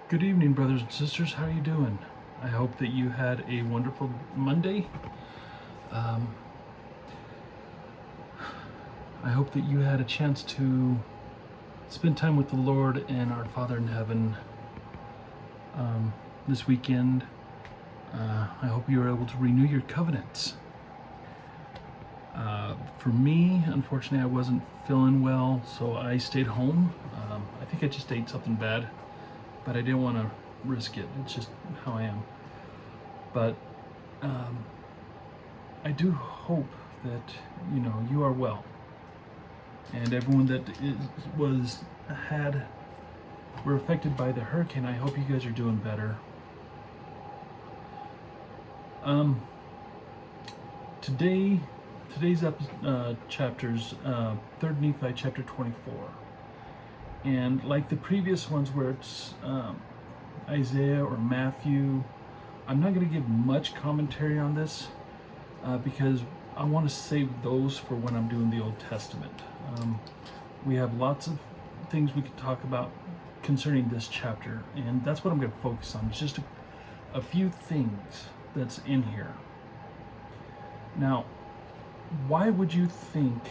Good evening, brothers and sisters. How are you doing? I hope that you had a wonderful Monday. I hope that you had a chance to spend time with the Lord and our Father in heaven this weekend. I hope you were able to renew your covenants. For me, unfortunately, I wasn't feeling well, so I stayed home. I think I just ate something bad, but I didn't want to risk it. It's just how I am. But I do hope that you are well, and everyone that were affected by the hurricane. I hope you guys are doing better. Today's chapters, 3rd Nephi chapter 24, and like the previous ones where it's Isaiah or Matthew, I'm not going to give much commentary on this because I want to save those for when I'm doing the Old Testament. We have lots of things we could talk about concerning this chapter, and that's what I'm going to focus on. It's just a few things that's in here. Now, why would you think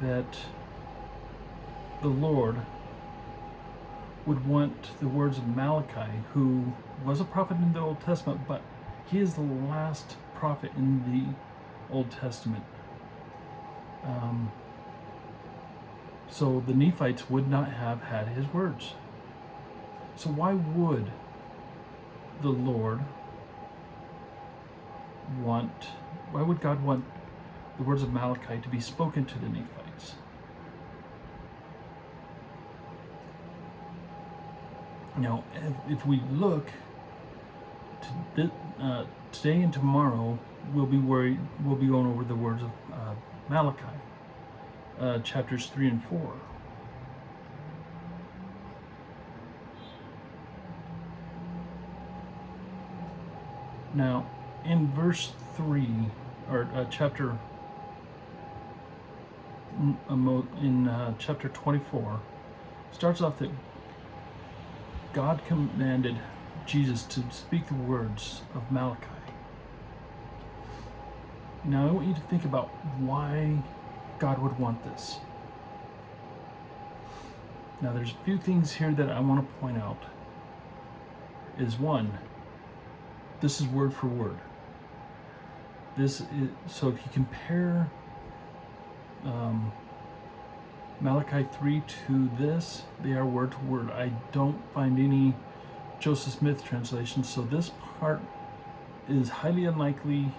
that the Lord would want the words of Malachi, who was a prophet in the Old Testament, but he is the last prophet in the Old Testament? So the Nephites would not have had his words. So why would the Lord why would God want the words of Malachi to be spoken to the Nephites? Now, if we look today and tomorrow, we'll be going over the words of Malachi, chapters 3 and 4. Now, in verse 3, or chapter chapter 24, starts off that God commanded Jesus to speak the words of Malachi. Now I want you to think about why God would want this. Now there's a few things here that I want to point out. Is one, this is word for word. So if you compare Malachi 3 to this, they are word to word. I don't find any Joseph Smith translations, so this part is highly unlikely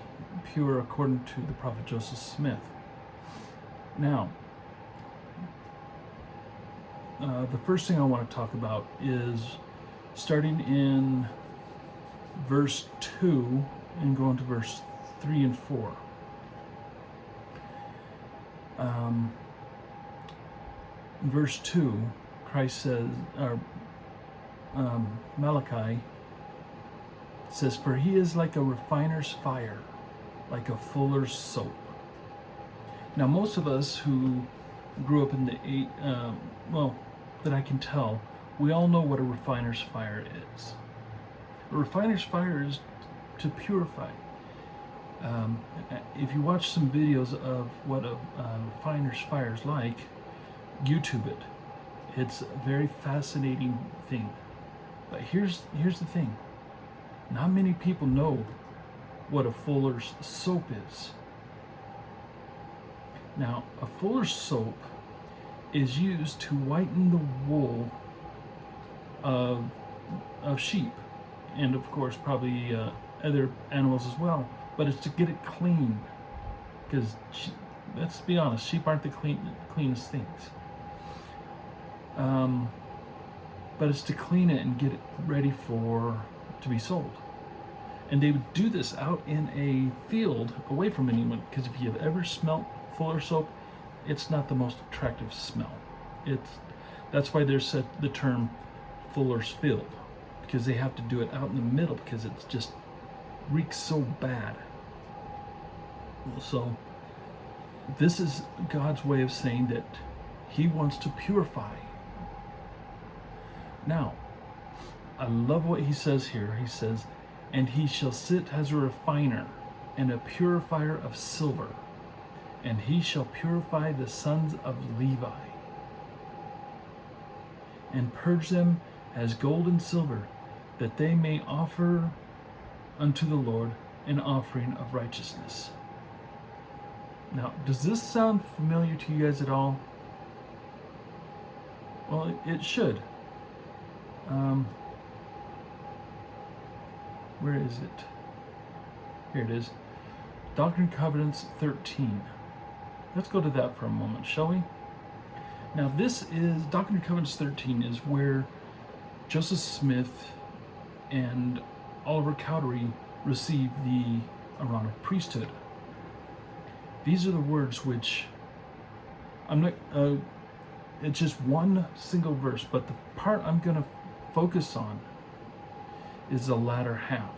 pure according to the prophet Joseph Smith. Now, the first thing I want to talk about is starting in verse 2 and going to verse 3 and 4. In verse 2, Christ says, or Malachi says, "For he is like a refiner's fire, like a fuller's soap." Now, most of us who grew up in the that I can tell, we all know what a refiner's fire is. A refiner's fire is to purify. If you watch some videos of what a refiner's fire is like, YouTube it. It's a very fascinating thing. But here's the thing. Not many people know what a fuller's soap is. Now, a fuller's soap is used to whiten the wool of sheep, and of course probably other animals as well, but it's to get it clean, because let's be honest, sheep aren't the cleanest things. But it's to clean it and get it ready to be sold. And they would do this out in a field away from anyone, because if you've ever smelt fuller soap, it's not the most attractive smell. That's why there's the term fuller's field, because they have to do it out in the middle because it just reeks so bad. So this is God's way of saying that he wants to purify. Now, I love what he says here. He says, and he shall sit as a refiner and a purifier of silver, and he shall purify the sons of Levi, and purge them as gold and silver, that they may offer unto the Lord an offering of righteousness. Now, does this sound familiar to you guys at all? Well, it should. Where is it? Here it is. Doctrine and Covenants 13. Let's go to that for a moment, shall we? Now, this is Doctrine and Covenants 13 is where Joseph Smith and Oliver Cowdery received the Aaronic priesthood. These are the words which I'm not. It's just one single verse, but the part I'm going to focus on is the latter half.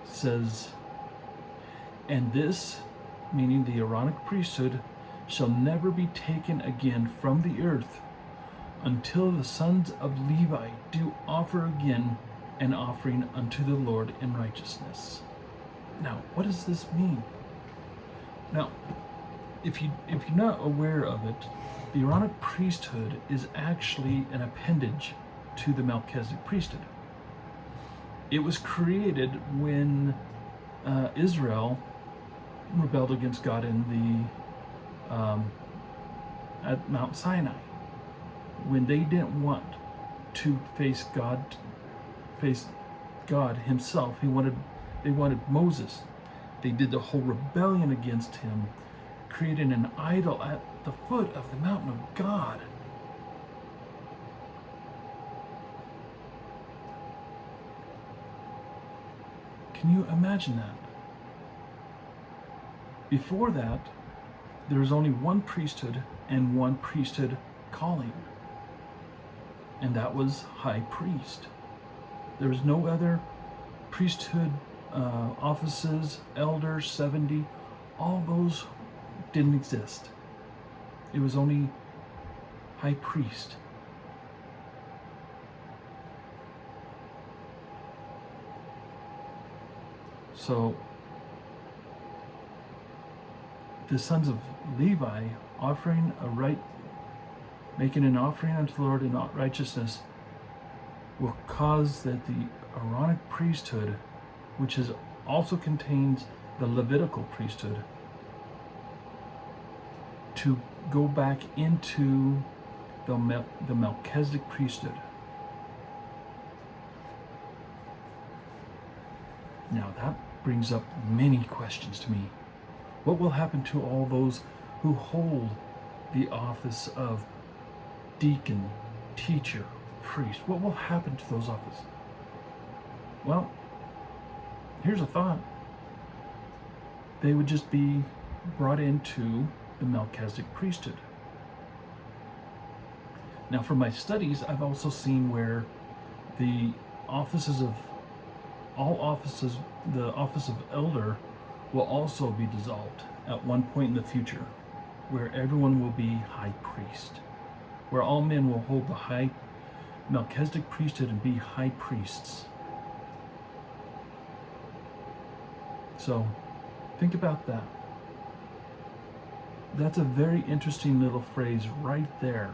It says, and this, meaning the Aaronic priesthood, shall never be taken again from the earth until the sons of Levi do offer again an offering unto the Lord in righteousness. Now, what does this mean? Now, if you're not aware of it, the Aaronic priesthood is actually an appendage to the Melchizedek priesthood. It was created when Israel rebelled against God in at Mount Sinai, when they didn't want to face God Himself. They wanted Moses. They did the whole rebellion against him, creating an idol at the foot of the mountain of God. Can you imagine that? Before that, there was only one priesthood and one priesthood calling, and that was high priest. There was no other priesthood offices, elders, 70, all those didn't exist. It was only high priest. So the sons of Levi making an offering unto the Lord in righteousness will cause that the Aaronic priesthood, which also contains the Levitical priesthood, to go back into the Melchizedek priesthood. Now that brings up many questions to me. What will happen to all those who hold the office of deacon, teacher, priest? What will happen to those offices? Well, here's a thought. They would just be brought into the Melchizedek priesthood. Now, from my studies, I've also seen where the office of elder will also be dissolved at one point in the future, where everyone will be high priest, where all men will hold the high Melchizedek priesthood and be high priests. So think about that. That's a very interesting little phrase right there.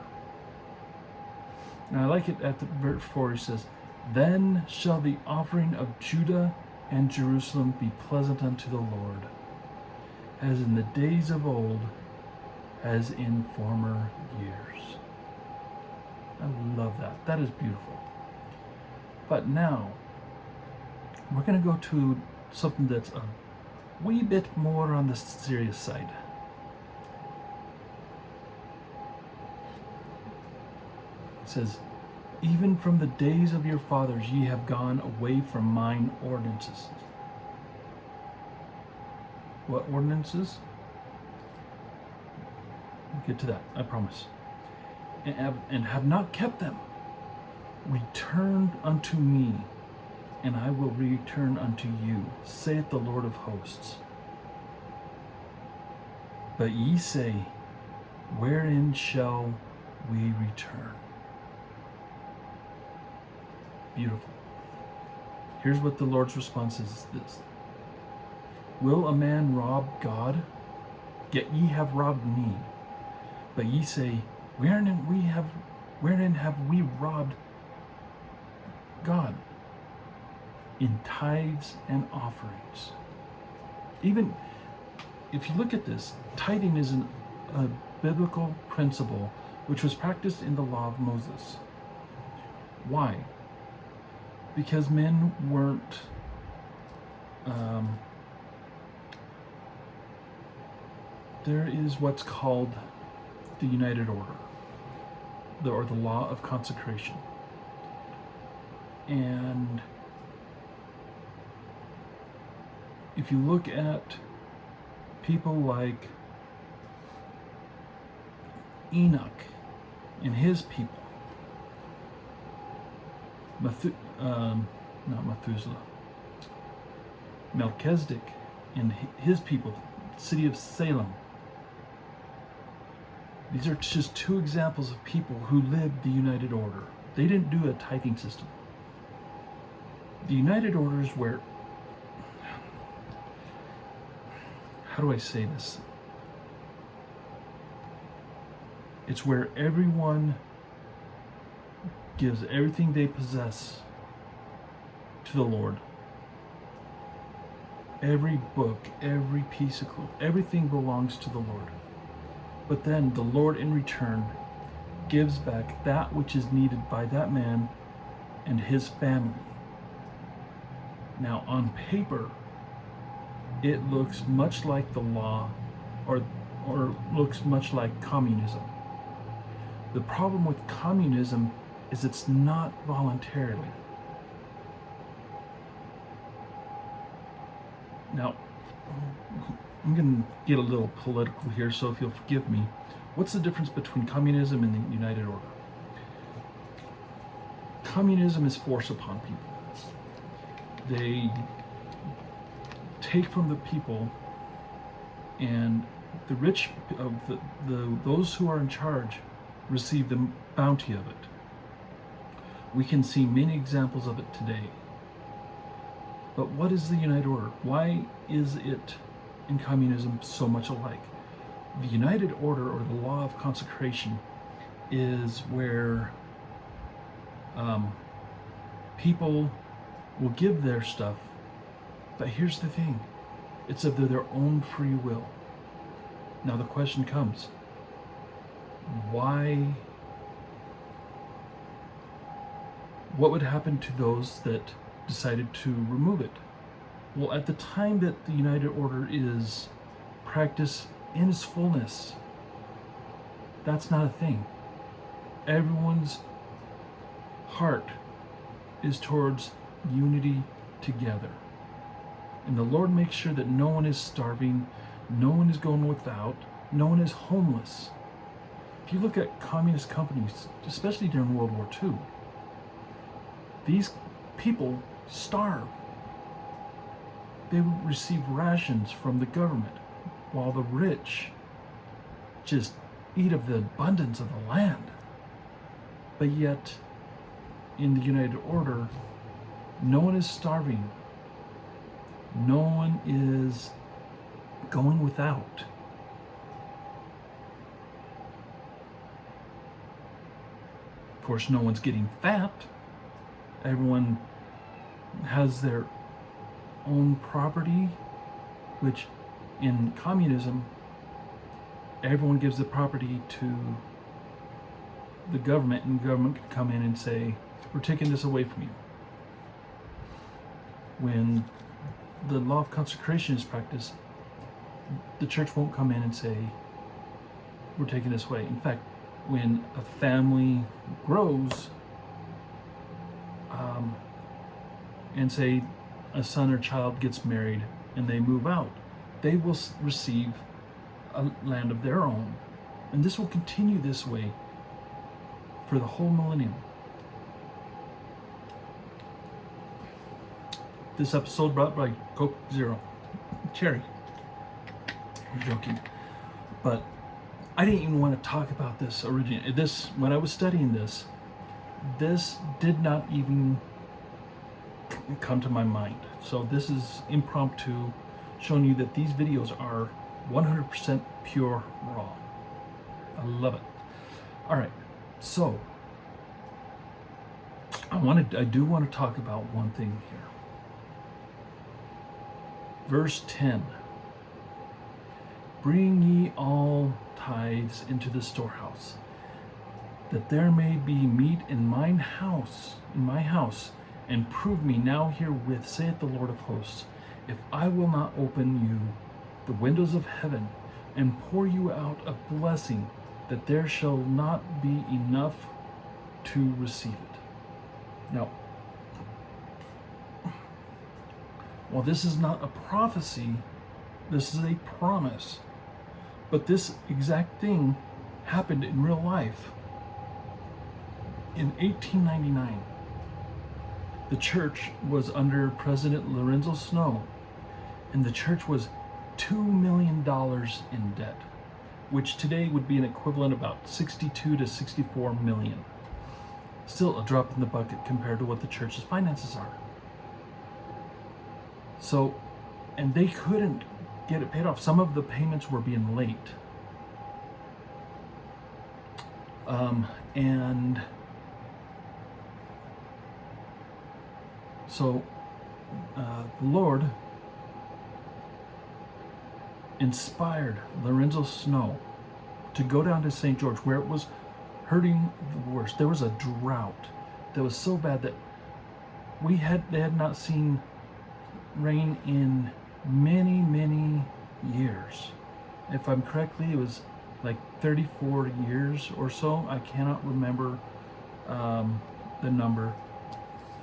And I like it at the verse 4. He says, then shall the offering of Judah and Jerusalem be pleasant unto the Lord, as in the days of old, as in former years. I love that. That is beautiful. But now, we're going to go to something that's a wee bit more on the serious side. It says, even from the days of your fathers ye have gone away from mine ordinances. What ordinances? We'll get to that, I promise. And have not kept them. Return unto me, and I will return unto you, saith the Lord of hosts. But ye say, wherein shall we return? beautiful. Here's what the Lord's response is this. Will a man rob God? Yet ye have robbed me. But ye say, wherein have we robbed God? In tithes and offerings. Even if you look at this, tithing is a biblical principle which was practiced in the law of Moses. Why? Because men weren't there is what's called the United Order, or the law of consecration. And if you look at people like Enoch and his people, not Methuselah, Melchizedek and his people, city of Salem. These are just two examples of people who lived the United Order. They didn't do a tithing system. The United Order is where, how do I say this? It's where everyone gives everything they possess to the Lord. Every book, every piece of clothing, everything belongs to the Lord. But then the Lord in return gives back that which is needed by that man and his family. Now on paper, it looks much like the law, or looks much like communism. The problem with communism is it's not voluntarily. Now, I'm going to get a little political here, so if you'll forgive me. What's the difference between communism and the United Order? Communism is force upon people. They take from the people, and the rich of those who are in charge receive the bounty of it. We can see many examples of it today. But what is the United Order? Why is it in communism so much alike? The United Order, or the law of consecration, is where people will give their stuff, but here's the thing, it's of their own free will. Now the question comes, why? What would happen to those that decided to remove it? Well, at the time that the United Order is practiced in its fullness, that's not a thing. Everyone's heart is towards unity together. And the Lord makes sure that no one is starving, no one is going without, no one is homeless. If you look at communist companies, especially during World War II, these people starve. They receive rations from the government, while the rich just eat of the abundance of the land. But yet, in the United Order, no one is starving. No one is going without. Of course, no one's getting fat. Everyone has their own property, which in communism, everyone gives the property to the government, and the government can come in and say, we're taking this away from you. When the law of consecration is practiced, the church won't come in and say, we're taking this away. In fact, when a family grows, and say a son or child gets married and they move out, they will receive a land of their own. And this will continue this way for the whole millennium. This episode brought by Coke Zero Cherry. I'm joking. But I didn't even want to talk about this originally. When I was studying this did not even come to my mind. So this is impromptu, showing you that these videos are 100% pure raw. I love it. All right, so I do want to talk about one thing here. Verse 10. Bring ye all tithes into the storehouse, that there may be meat in my house, and prove me now herewith, saith the Lord of hosts, if I will not open you the windows of heaven, and pour you out a blessing, that there shall not be enough to receive it. Now, while this is not a prophecy, this is a promise. But this exact thing happened in real life. In 1899, the church was under President Lorenzo Snow, and the church was $2 million in debt, which today would be an equivalent about 62 to 64 million. Still a drop in the bucket compared to what the church's finances are. So, and they couldn't get it paid off. Some of the payments were being late. And so the Lord inspired Lorenzo Snow to go down to St. George, where it was hurting the worst. There was a drought that was so bad that they had not seen rain in many years. If I'm correctly, it was like 34 years or so. I cannot remember the number,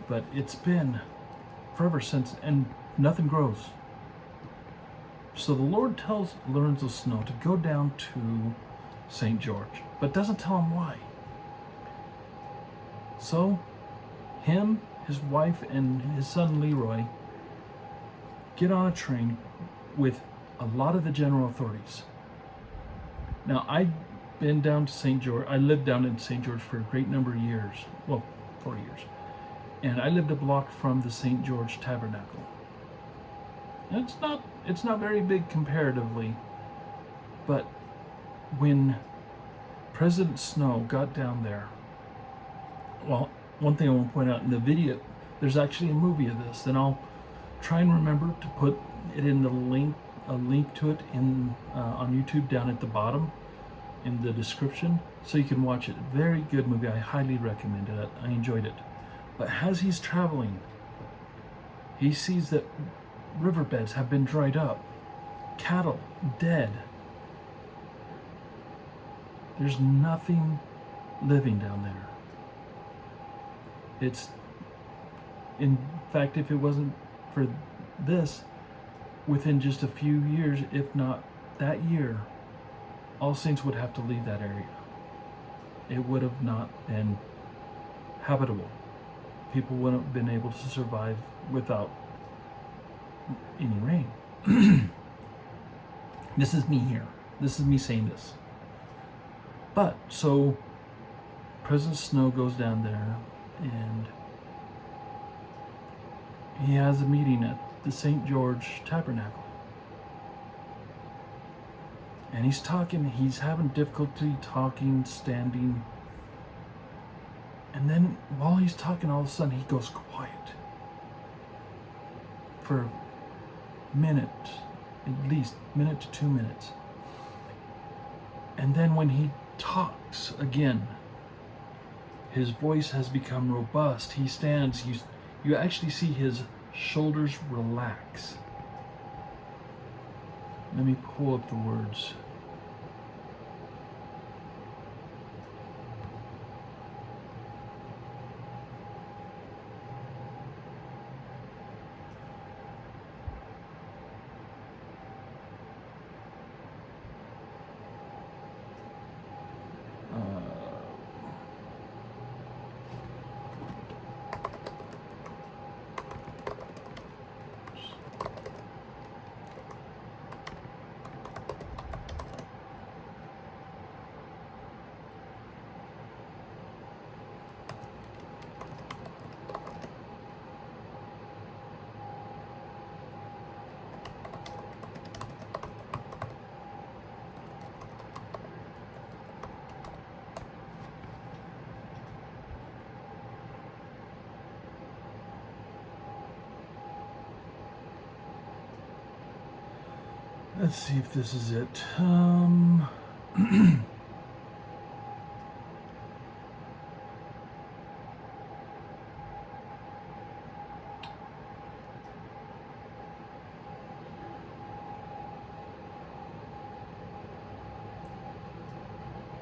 but it's been forever since, and nothing grows. So the Lord tells Lorenzo Snow to go down to St. George, but doesn't tell him why. So him, his wife, and his son Leroy get on a train with a lot of the general authorities. Now, I've been down to St. George. I lived down in St. George for a great number of years. Well, 4 years. And I lived a block from the St. George Tabernacle. And it's not very big comparatively, but when President Snow got down there, well, one thing I want to point out in the video, there's actually a movie of this, and I'll try and remember to put it in a link to it in on YouTube down at the bottom in the description, so you can watch it. Very good movie. I highly recommend it. I enjoyed it. But as he's traveling, he sees that riverbeds have been dried up, cattle dead. There's nothing living down there. It's, in fact, if it wasn't for this, within just a few years, if not that year, all saints would have to leave that area. It would have not been habitable. People wouldn't have been able to survive without any rain. This is me here. This is me saying this. But, so, President Snow goes down there, and he has a meeting at the St. George Tabernacle. And he's having difficulty talking, standing. And then while he's talking, all of a sudden he goes quiet for a minute, at least minute to 2 minutes. And then when he talks again, his voice has become robust. He stands, you actually see his shoulders relax. Let me pull up the words. Let's see if this is it.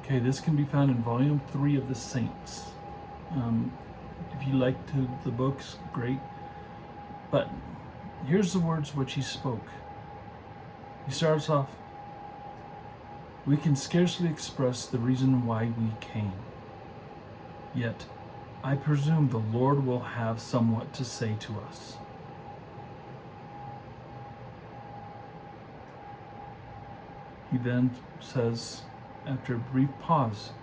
Okay, this can be found in Volume 3 of the Saints. If you like the books, great. But here's the words which he spoke. He starts off, "We can scarcely express the reason why we came. Yet, I presume the Lord will have somewhat to say to us." He then says, after a brief pause,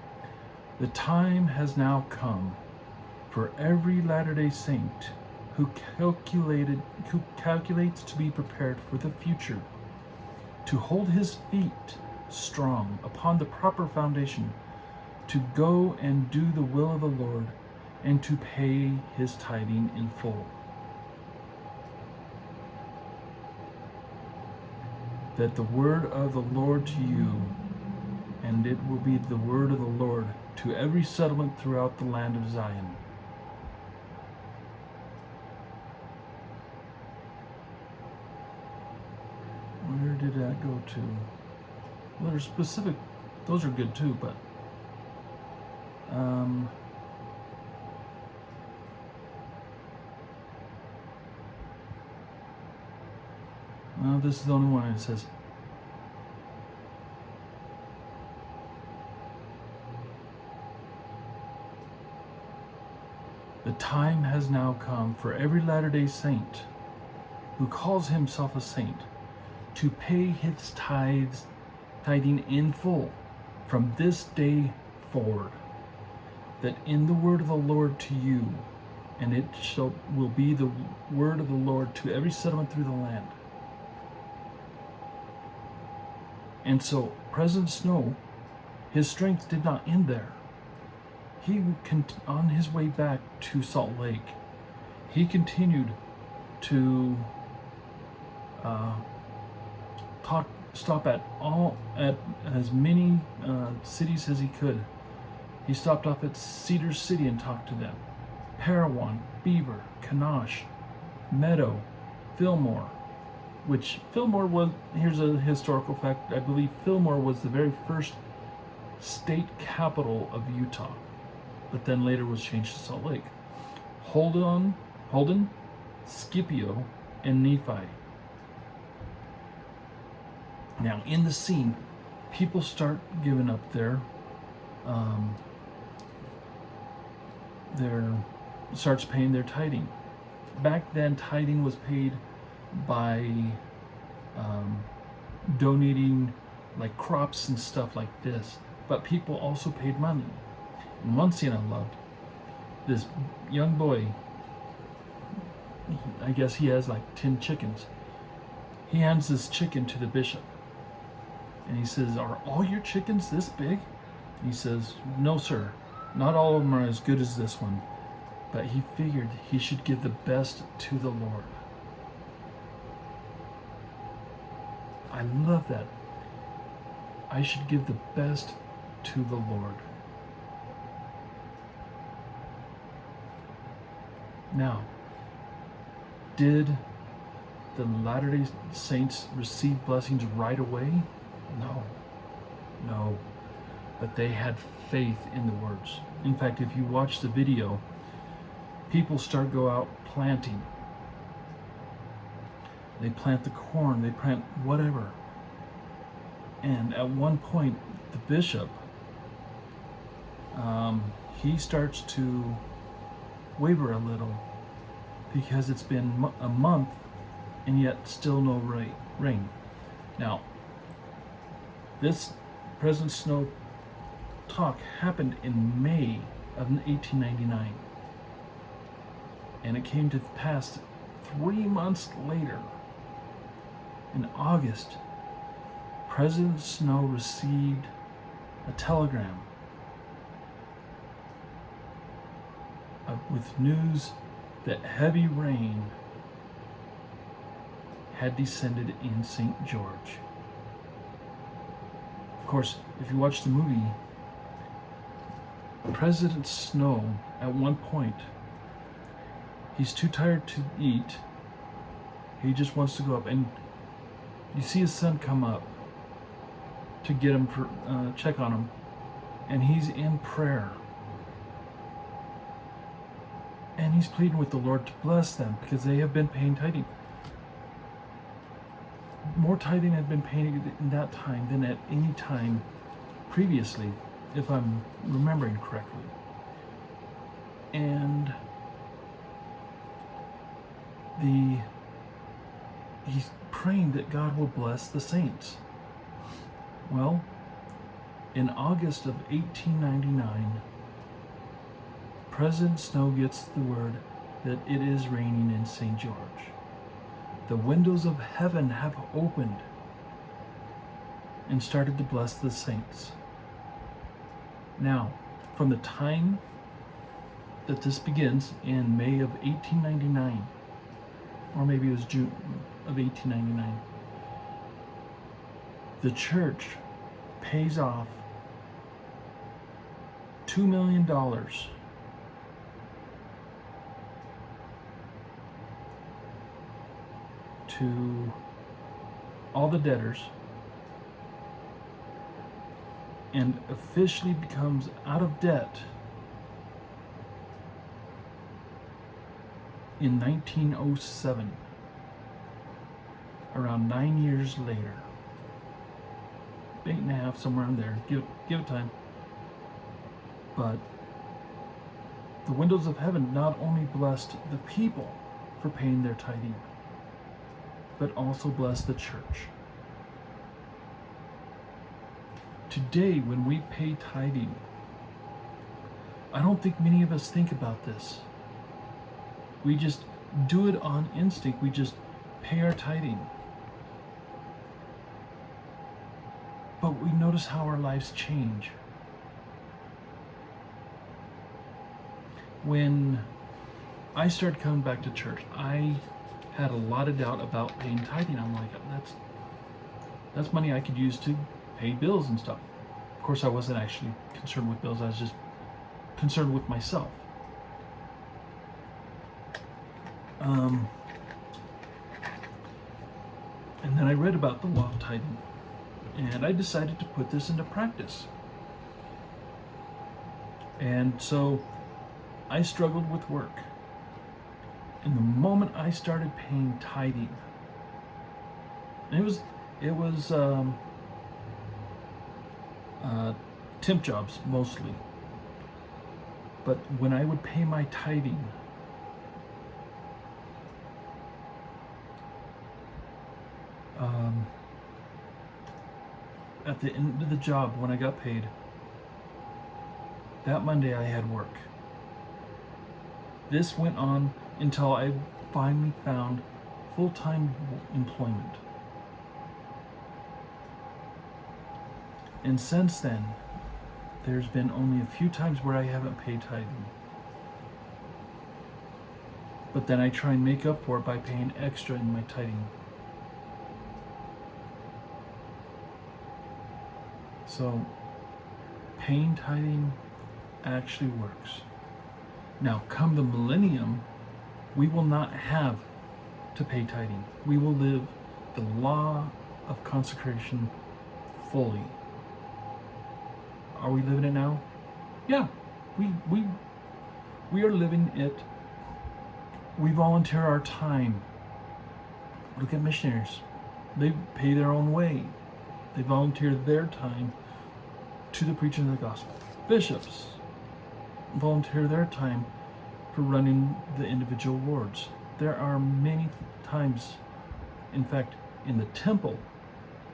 "The time has now come for every Latter-day Saint who calculates to be prepared for the future, to hold his feet strong upon the proper foundation, to go and do the will of the Lord, and to pay his tithing in full. That the word of the Lord to you, and it will be the word of the Lord to every settlement throughout the land of Zion." Where did that go to? Well, there's specific, those are good too, but well, this is the only one. It says, "The time has now come for every Latter-day Saint who calls himself a saint to pay his tithing in full from this day forward, that in the word of the Lord to you, and it will be the word of the Lord to every settlement through the land." And so President Snow, his strength did not end there. He, on his way back to Salt Lake, he continued to stop at as many cities as he could. He stopped off at Cedar City and talked to them. Parowan, Beaver, Kanosh, Meadow, Fillmore, which Fillmore was, here's a historical fact, I believe Fillmore was the very first state capital of Utah, but then later was changed to Salt Lake. Holden, Scipio, and Nephi. Now, in the scene, people start giving up starts paying their tithing. Back then, tithing was paid by donating like crops and stuff like this, but people also paid money. And one scene I loved, this young boy, I guess he has like 10 chickens. He hands this chicken to the bishop, and he says, "Are all your chickens this big?" And he says, "No, sir, not all of them are as good as this one." But he figured he should give the best to the Lord. I love that. I should give the best to the Lord. Now, did the Latter-day Saints receive blessings right away? No. But they had faith in the words. In fact, if you watch the video, people go out planting. They plant the corn, they plant whatever. And at one point, the bishop, he starts to waver a little because it's been a month and yet still no rain. Now, this President Snow talk happened in May of 1899, and it came to pass 3 months later, in August, President Snow received a telegram with news that heavy rain had descended in St. George. course, if you watch the movie, President Snow, at one point, he's too tired to eat. He just wants to go up, and you see his son come up to get him for check on him, and he's in prayer, and he's pleading with the Lord to bless them because they have been paying tithing. More tithing had been paid in that time than at any time previously, if I'm remembering correctly. And he's praying that God will bless the saints. Well, in August of 1899, President Snow gets the word that it is raining in St. George. The windows of heaven have opened and started to bless the saints. Now, from the time that this begins in May of 1899, or maybe it was June of 1899, the church pays off $2 million to all the debtors, and officially becomes out of debt in 1907, around 9 years later. 8.5, somewhere in there. Give it time. But the windows of heaven not only blessed the people for paying their tithing, but also blessed the church. Today, when we pay tithing, I don't think many of us think about this. We just do it on instinct. We just pay our tithing. But we notice how our lives change. When I started coming back to church, I had a lot of doubt about paying tithing. I'm like, that's money I could use to pay bills and stuff. Of course, I wasn't actually concerned with bills. I was just concerned with myself. And then I read about the law of tithing, and I decided to put this into practice. And so I struggled with work. And the moment I started paying tithing, and it was temp jobs mostly, but when I would pay my tithing, at the end of the job, when I got paid, that Monday I had work. This went on until I finally found full-time employment. And since then, there's been only a few times where I haven't paid tithing. But then I try and make up for it by paying extra in my tithing. So, paying tithing actually works. Now, come the millennium, we will not have to pay tithing. We will live the law of consecration fully. Are we living it now? Yeah, we are living it. We volunteer our time. Look at missionaries. They pay their own way. They volunteer their time to the preaching of the gospel. Bishops volunteer their time for running the individual wards. There are many times, in fact, in the temple,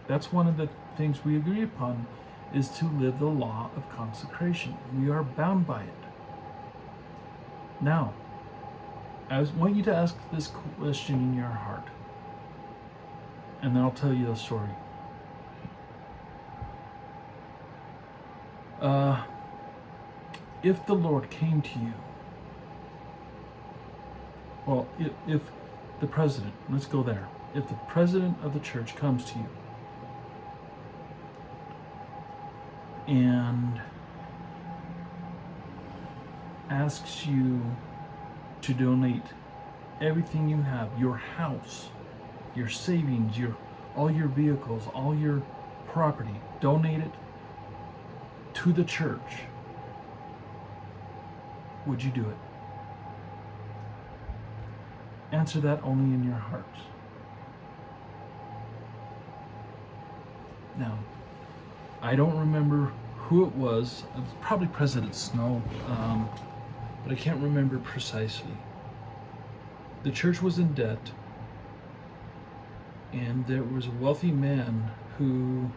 that's one of the things we agree upon, is to live the law of consecration. We are bound by it. Now, I want you to ask this question in your heart, and then I'll tell you a story. If the Lord came to you, well, if the president, let's go there. If the president of the church comes to you and asks you to donate everything you have, your house, your savings, all your vehicles, all your property, donate it to the church, would you do it? Answer that only in your heart. Now, I don't remember who it was. It was probably President Snow, but I can't remember precisely. The church was in debt, and there was a wealthy man who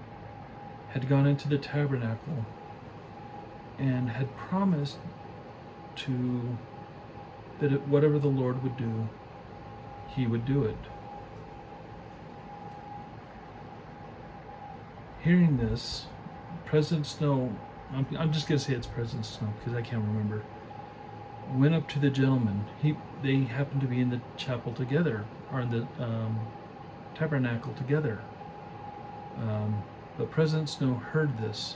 had gone into the tabernacle and had promised that whatever the Lord would do, he would do it. Hearing this, President Snow, I'm just going to say it's President Snow because I can't remember, went up to the gentleman. They happened to be in the chapel together, or in the tabernacle together. But President Snow heard this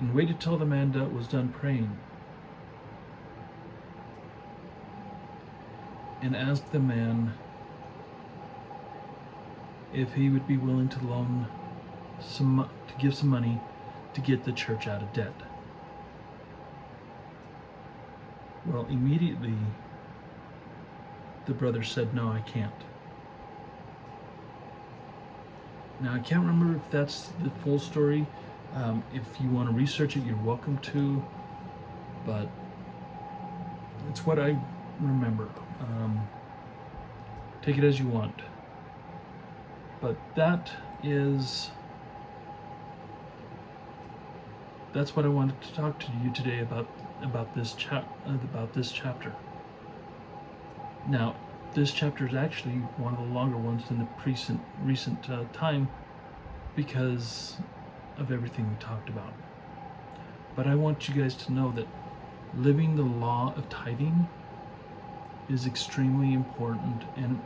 and waited till the man was done praying, and asked the man if he would be willing to give some money to get the church out of debt. Well, immediately the brother said, "No, I can't." Now, I can't remember if that's the full story. If you want to research it, you're welcome to, but it's what I remember. Take it as you want. But that's what I wanted to talk to you today about this chapter. Now, this chapter is actually one of the longer ones in the recent time because of everything we talked about. But I want you guys to know that living the law of tithing is extremely important, and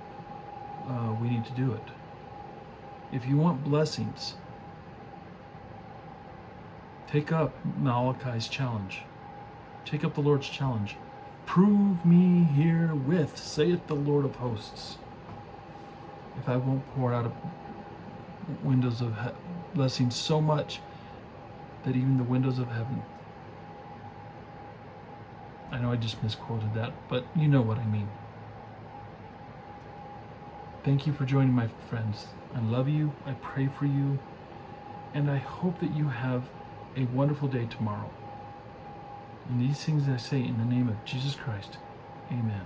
we need to do it. If you want blessings, take up Malachi's challenge. Take up the Lord's challenge. Prove me herewith, saith the Lord of hosts, if I won't pour out windows of blessings so much that even the windows of heaven. I know I just misquoted that, but you know what I mean. Thank you for joining, my friends. I love you, I pray for you, and I hope that you have a wonderful day tomorrow. And these things I say in the name of Jesus Christ. Amen.